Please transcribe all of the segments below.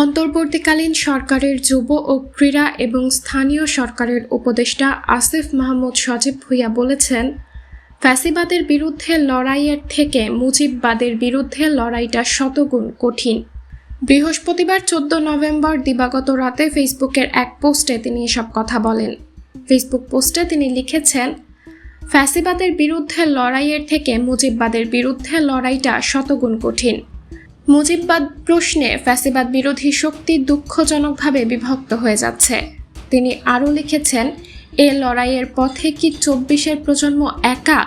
অন্তর্বর্তীকালীন সরকারের যুব ও ক্রীড়া এবং স্থানীয় সরকারের উপদেষ্টা আসিফ মাহমুদ সজীব ভুঁইয়া বলেছেন, ফ্যাসিবাদের বিরুদ্ধে লড়াইয়ের থেকে মুজিববাদের বিরুদ্ধে লড়াইটা শতগুণ কঠিন। বৃহস্পতিবার 14 নভেম্বর দিবাগত রাতে ফেসবুকের এক পোস্টে তিনি এসব কথা বলেন। ফেসবুক পোস্টে তিনি লিখেছেন, ফ্যাসিবাদের বিরুদ্ধে লড়াইয়ের থেকে মুজিববাদের বিরুদ্ধে লড়াইটা শতগুণ কঠিন। মুজিববাদ প্রশ্নে ফ্যাসিবাদ বিরোধী শক্তি দুঃখজনকভাবে বিভক্ত হয়ে যাচ্ছে। তিনি আরও লিখেছেন, এ লড়াইয়ের পথে কি 24-এর প্রজন্ম একা?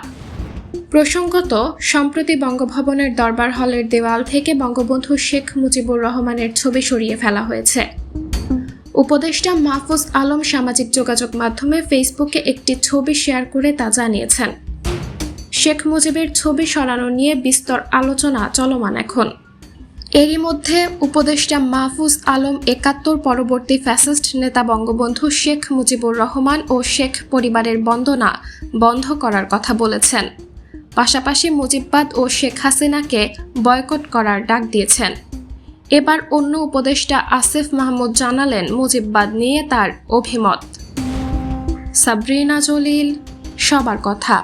প্রসঙ্গত, সম্প্রতি বঙ্গভবনের দরবার হলের দেওয়াল থেকে বঙ্গবন্ধু শেখ মুজিবুর রহমানের ছবি সরিয়ে ফেলা হয়েছে। উপদেষ্টা মাহফুজ আলম সামাজিক যোগাযোগ মাধ্যমে ফেসবুকে একটি ছবি শেয়ার করে তা জানিয়েছেন। শেখ মুজিবের ছবি সরানো নিয়ে বিস্তর আলোচনা চলমান এখন। এরই মধ্যে উপদেষ্টা মাহফুজ আলম ৭১ পরবর্তী ফ্যাসিস্ট নেতা বঙ্গবন্ধু শেখ মুজিবুর রহমান ও শেখ পরিবারের বন্দনা বন্ধ করার কথা বলেছেন। পাশাপাশি মুজিববাদ ও শেখ হাসিনাকে বয়কট করার ডাক দিয়েছেন। এবার অন্য উপদেষ্টা আসিফ মাহমুদ জানালেন মুজিববাদ নিয়ে তার অভিমত। সাবরিনা জলিল, সবার কথা।